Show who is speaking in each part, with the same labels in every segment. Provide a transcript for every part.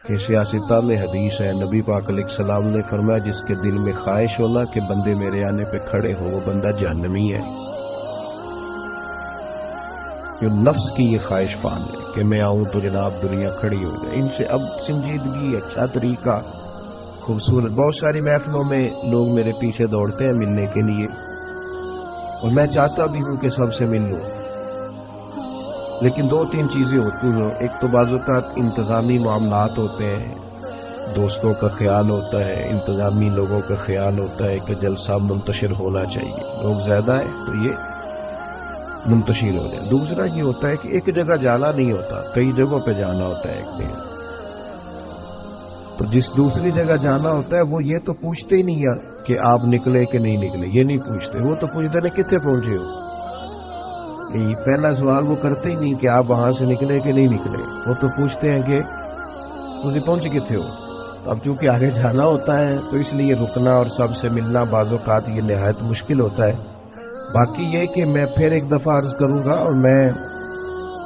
Speaker 1: کہ سیاستہ میں حدیث ہے، نبی پاک علیہ السلام نے فرمایا جس کے دل میں خواہش ہونا کہ بندے میرے آنے پہ کھڑے ہو وہ بندہ جہنمی ہے۔ جو نفس کی یہ خواہش فان ہے کہ میں آؤں تو جناب دنیا کھڑی ہو جائے، ان سے اب سنجیدگی، اچھا طریقہ، خوبصورت، بہت ساری محفلوں میں لوگ میرے پیچھے دوڑتے ہیں ملنے کے لیے، اور میں چاہتا بھی ہوں کہ سب سے مل لوں، لیکن دو تین چیزیں ہوتی ہیں۔ ایک تو بعض اوقات انتظامی معاملات ہوتے ہیں، دوستوں کا خیال ہوتا ہے، انتظامی لوگوں کا خیال ہوتا ہے کہ جلسہ منتشر ہونا چاہیے، لوگ زیادہ ہیں تو یہ منتشر ہو جائے۔ دوسرا یہ ہوتا ہے کہ ایک جگہ جانا نہیں ہوتا، کئی جگہوں پہ جانا ہوتا ہے ایک دن، تو جس دوسری جگہ جانا ہوتا ہے وہ یہ تو پوچھتے ہی نہیں ہے کہ آپ نکلے کہ نہیں نکلے، یہ نہیں پوچھتے، وہ تو پوچھتے ہیں کتنے پہنچے ہو۔ یہ پہلا سوال وہ کرتے ہی نہیں کہ آپ وہاں سے نکلے کہ نہیں نکلے، وہ تو پوچھتے ہیں کہ تسی پہنچے کتنے ہو۔ تو اب چونکہ آگے جانا ہوتا ہے تو اس لیے رکنا اور سب سے ملنا بعض اوقات یہ نہایت مشکل ہوتا ہے۔ باقی یہ کہ میں پھر ایک دفعہ عرض کروں گا، اور میں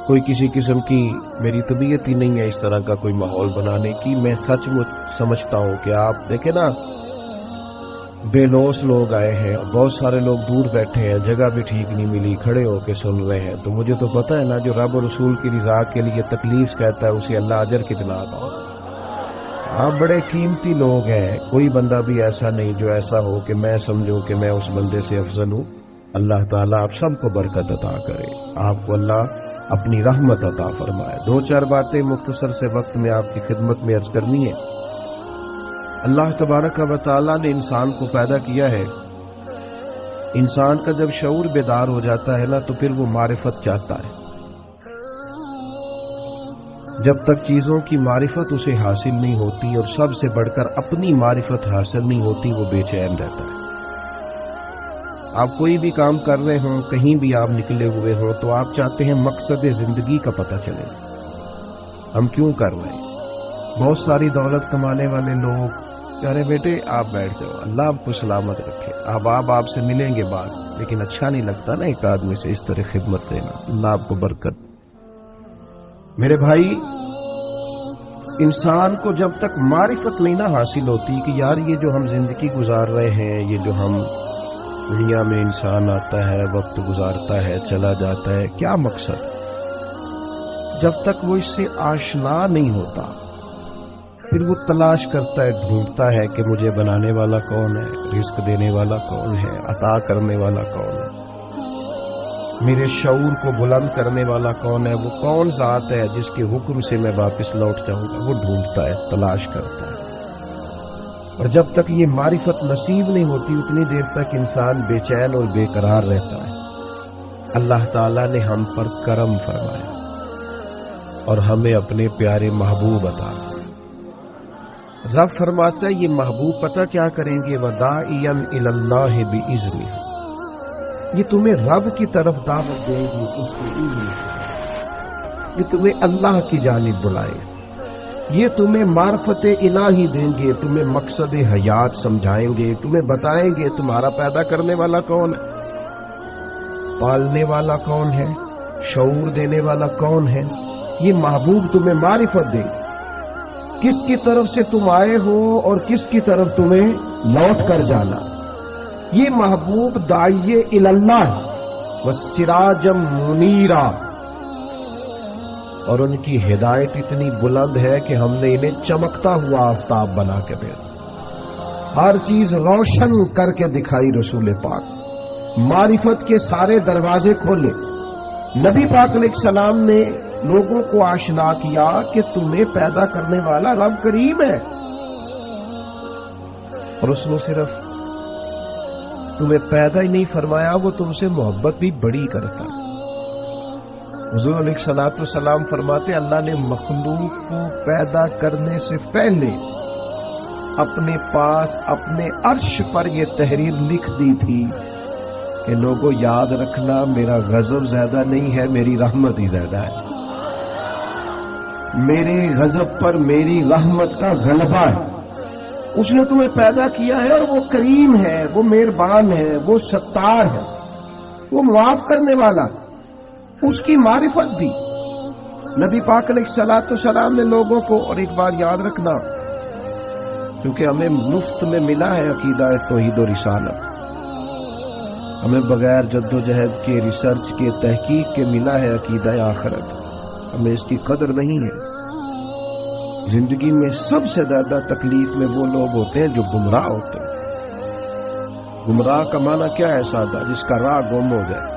Speaker 1: کوئی کسی قسم کی میری طبیعت ہی نہیں ہے اس طرح کا کوئی ماحول بنانے کی، میں سچ مچ سمجھتا ہوں کہ آپ دیکھیں نا، بے لوس لوگ آئے ہیں، بہت سارے لوگ دور بیٹھے ہیں، جگہ بھی ٹھیک نہیں ملی، کھڑے ہو کے سن رہے ہیں، تو مجھے تو پتہ ہے نا جو رب و رسول کی رضا کے لیے تکلیف کہتا ہے اسے اللہ اجر کتنا عطا۔ آپ بڑے قیمتی لوگ ہیں، کوئی بندہ بھی ایسا نہیں جو ایسا ہو کہ میں سمجھوں کہ میں اس بندے سے افضل ہوں۔ اللہ تعالیٰ آپ سب کو برکت عطا کرے، آپ کو اللہ اپنی رحمت عطا فرمائے۔ دو چار باتیں مختصر سے وقت میں آپ کی خدمت میں عرض کرنی ہے۔ اللہ تبارک و تعالیٰ نے انسان کو پیدا کیا ہے، انسان کا جب شعور بیدار ہو جاتا ہے نا تو پھر وہ معرفت چاہتا ہے۔ جب تک چیزوں کی معرفت اسے حاصل نہیں ہوتی اور سب سے بڑھ کر اپنی معرفت حاصل نہیں ہوتی وہ بے چین رہتا ہے۔ آپ کوئی بھی کام کر رہے ہوں، کہیں بھی آپ نکلے ہوئے ہوں تو آپ چاہتے ہیں مقصد زندگی کا پتہ چلے، ہم کیوں کر رہے ہیں۔ بہت ساری دولت کمانے والے لوگ کہہ رہے بیٹے آپ بیٹھ جاؤ، اللہ آپ کو سلامت رکھے، آپ سے ملیں گے بعد، لیکن اچھا نہیں لگتا نا ایک آدمی سے اس طرح خدمت دینا، اللہ آپ کو برکت۔ میرے بھائی، انسان کو جب تک معرفت نہیں نہ حاصل ہوتی کہ یار یہ جو ہم زندگی گزار رہے ہیں، یہ جو ہم دنیا میں انسان آتا ہے، وقت گزارتا ہے، چلا جاتا ہے، کیا مقصد، جب تک وہ اس سے آشنا نہیں ہوتا پھر وہ تلاش کرتا ہے، ڈھونڈتا ہے کہ مجھے بنانے والا کون ہے، رزق دینے والا کون ہے، عطا کرنے والا کون ہے، میرے شعور کو بلند کرنے والا کون ہے، وہ کون ذات ہے جس کے حکم سے میں واپس لوٹ جاؤں گا، وہ ڈھونڈتا ہے، تلاش کرتا ہے۔ اور جب تک یہ معرفت نصیب نہیں ہوتی اتنی دیر تک انسان بے چین اور بے قرار رہتا ہے۔ اللہ تعالیٰ نے ہم پر کرم فرمایا اور ہمیں اپنے پیارے محبوب عطا کیے۔ رب فرماتا ہے یہ محبوب پتہ کیا کریں گے، وَدَاعِيًا إِلَى اللَّهِ بِإِذْنِهِ، یہ تمہیں رب کی طرف دعوت دیں گے اس کے اذن سے، یہ تمہیں اللہ کی جانب بلائے، یہ تمہیں معرفت الہی دیں گے، تمہیں مقصد حیات سمجھائیں گے، تمہیں بتائیں گے تمہارا پیدا کرنے والا کون ہے، پالنے والا کون ہے، شعور دینے والا کون ہے۔ یہ محبوب تمہیں معرفت دے، کس کی طرف سے تم آئے ہو اور کس کی طرف تمہیں لوٹ کر جانا۔ یہ محبوب داعی اللہ والسراجم منیرا، اور ان کی ہدایت اتنی بلند ہے کہ ہم نے انہیں چمکتا ہوا آفتاب بنا کے دیا، ہر چیز روشن کر کے دکھائی۔ رسول پاک معرفت کے سارے دروازے کھولے، نبی پاک علیہ السلام نے لوگوں کو آشنا کیا کہ تمہیں پیدا کرنے والا رب کریم ہے، اور اس نے صرف تمہیں پیدا ہی نہیں فرمایا، وہ تم سے محبت بھی بڑی کرتا ہے۔ حضور علیہ الصلوۃ والسلام فرماتے اللہ نے مخلوق کو پیدا کرنے سے پہلے اپنے پاس اپنے عرش پر یہ تحریر لکھ دی تھی کہ لوگوں یاد رکھنا میرا غضب زیادہ نہیں ہے، میری رحمت ہی زیادہ ہے، میرے غضب پر میری رحمت کا غلبہ ہے۔ اس نے تمہیں پیدا کیا ہے اور وہ کریم ہے، وہ مہربان ہے، وہ ستار ہے، وہ معاف کرنے والا، اس کی معرفت بھی۔ نبی پاک علیہ الصلوۃ والسلام نے لوگوں کو، اور ایک بار یاد رکھنا کیونکہ ہمیں مفت میں ملا ہے عقیدہ توحید و رسالت، ہمیں بغیر جد و جہد کے، ریسرچ کے، تحقیق کے ملا ہے عقیدہ آخرت، ہمیں اس کی قدر نہیں ہے۔ زندگی میں سب سے زیادہ تکلیف میں وہ لوگ ہوتے ہیں جو گمراہ ہوتے ہیں۔ گمراہ کا معنی کیا ہے؟ سادہ، جس کا راہ گم ہو جائے۔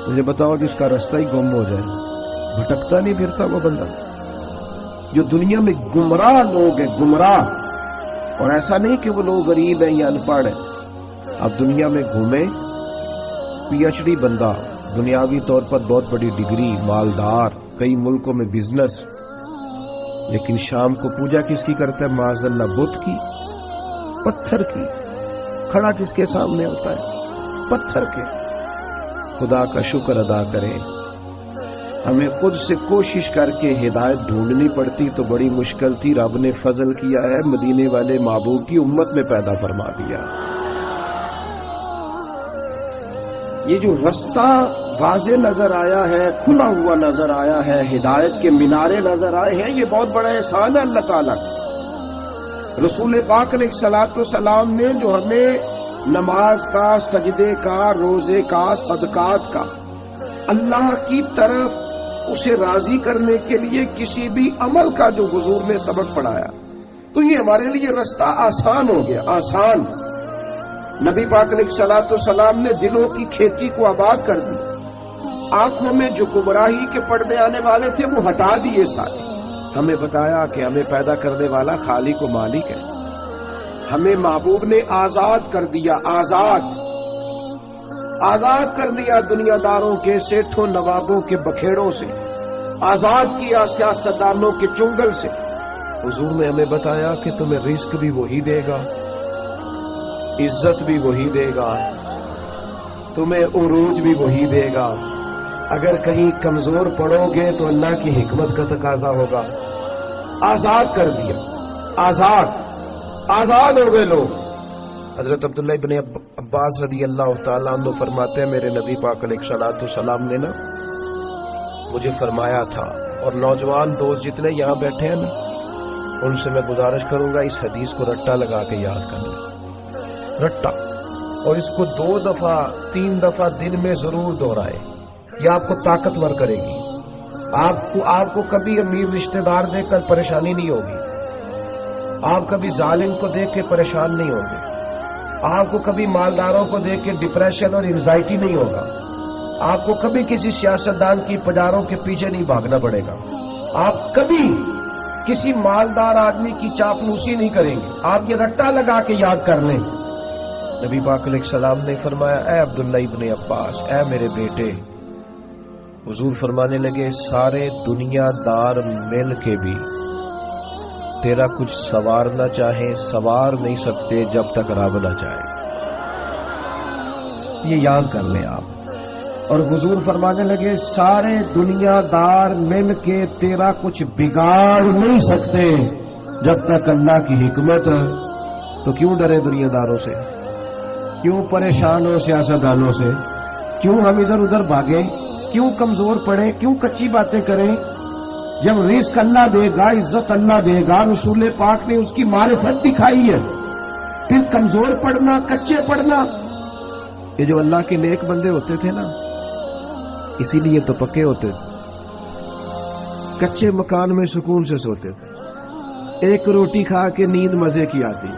Speaker 1: مجھے بتاؤ، جس کا رستہ ہی گم ہو جائے، بھٹکتا نہیں پھرتا وہ بندہ؟ جو دنیا میں گمراہ لوگ ہیں، گمراہ، اور ایسا نہیں کہ وہ لوگ غریب ہیں یا ان پڑھ ہیں، اب دنیا میں گھومے، پی ایچ ڈی بندہ، دنیاوی طور پر بہت بڑی ڈگری، مالدار، کئی ملکوں میں بزنس، لیکن شام کو پوجا کس کی کرتا ہے؟ معاذ اللہ بت کی، پتھر کی۔ کھڑا کس کے سامنے ہوتا ہے؟ پتھر کے۔ خدا کا شکر ادا کریں، ہمیں خود سے کوشش کر کے ہدایت ڈھونڈنی پڑتی تو بڑی مشکل تھی، رب نے فضل کیا ہے، مدینے والے محبوب کی امت میں پیدا فرما دیا۔ یہ جو رستہ واضح نظر آیا ہے، کھلا ہوا نظر آیا ہے، ہدایت کے مینارے نظر آئے ہیں، یہ بہت بڑا احسان ہے اللہ تعالیٰ کا۔ رسول پاک علیہ الصلوۃ والسلام نے جو ہمیں نماز کا، سجدے کا، روزے کا، صدقات کا، اللہ کی طرف اسے راضی کرنے کے لیے کسی بھی عمل کا جو حضور نے سبق پڑھایا، تو یہ ہمارے لیے رستہ آسان ہو گیا، آسان۔ نبی پاک علیہ الصلوۃ والسلام نے دلوں کی کھیتی کو آباد کر دی، آنکھوں میں جو گمراہی کے پردے آنے والے تھے وہ ہٹا دیے سارے۔ ہمیں بتایا کہ ہمیں پیدا کرنے والا خالق و مالک ہے، ہمیں محبوب نے آزاد کر دیا، آزاد کر دیا دنیا داروں کے، سیٹھوں نوابوں کے بکھیڑوں سے، آزاد کیا سیاستدانوں کے چنگل سے۔ حضور نے ہمیں بتایا کہ تمہیں رزق بھی وہی دے گا، عزت بھی وہی دے گا، تمہیں عروج بھی وہی دے گا۔ اگر کہیں کمزور پڑو گے تو اللہ کی حکمت کا تقاضا ہوگا۔ آزاد کر دیا، آزاد ہو گئے لوگ۔ حضرت عبداللہ ابن عباس رضی اللہ تعالیٰ عنہ فرماتے ہیں، میرے نبی پاک علیہ الصلوۃ والسلام نے نا مجھے فرمایا تھا، اور نوجوان دوست جتنے یہاں بیٹھے ہیں نا، ان سے میں گزارش کروں گا اس حدیث کو رٹا لگا کے یاد کر لیں، رٹا، اور اس کو 2 دفعہ 3 دفعہ دن میں ضرور دہرائے، یہ آپ کو طاقتور کرے گی۔ آپ کو کبھی امیر رشتہ دار دیکھ کر پریشانی نہیں ہوگی، آپ کبھی ظالم کو دیکھ کے پریشان نہیں ہوں گے، آپ کو کبھی مالداروں کو دیکھ کے ڈپریشن اور انزائٹی نہیں ہوگا، آپ کو کبھی کسی سیاستدان کی پجاروں کے پیچھے نہیں بھاگنا پڑے گا، آپ کبھی کسی مالدار آدمی کی چاپلوسی نہیں کریں گے۔ آپ یہ رٹا لگا کے یاد کر لیں۔ نبی پاک علیہ السلام نے فرمایا، اے عبداللہ ابن عباس، اے میرے بیٹے، حضور فرمانے لگے، سارے دنیا دار مل کے بھی تیرا کچھ سوارنا چاہیں، سوار نہیں سکتے جب تک رب نہ چاہے۔ یہ یاد کر لیں آپ۔ اور حضور فرمانے لگے، سارے دنیا دار مل کے تیرا کچھ بگاڑ نہیں سکتے جب تک اللہ کی حکمت۔ تو کیوں ڈرے دنیا داروں سے؟ کیوں پریشان ہو سیاستدانوں سے؟ کیوں ہم ادھر ادھر بھاگیں؟ کیوں کمزور پڑیں؟ کیوں کچی باتیں کریں؟ جب رزق اللہ دے گا، عزت اللہ دے گا، رسول پاک نے اس کی معرفت دکھائی ہے، پھر کمزور پڑنا، کچے پڑنا۔ یہ جو اللہ کے نیک بندے ہوتے تھے نا، اسی لیے تو پکے ہوتے تھے، کچے مکان میں سکون سے سوتے تھے، ایک روٹی کھا کے نیند مزے کی آتی،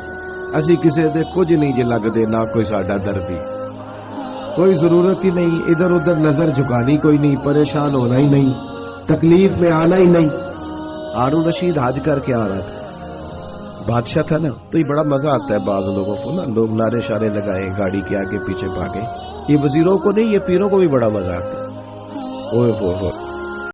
Speaker 1: اسی کسی دے کچھ نہیں جی لگ دے، نہ کوئی ساڈا دردی، کوئی ضرورت ہی نہیں، ادھر ادھر نظر جھکانی کوئی نہیں، پریشان ہونا ہی نہیں، تکلیف میں آنا ہی نہیں۔ ہارون رشید حج کر کے آ رہا تھا، بادشاہ تھا نا، تو یہ بڑا مزہ آتا ہے بعض لوگوں کو نا، لوگ نعرے شارے لگائیں، گاڑی کے آگے پیچھے بھاگے، یہ وزیروں کو نہیں، یہ پیروں کو بھی بڑا مزہ آتا ہے۔ اوہ اوہ اوہ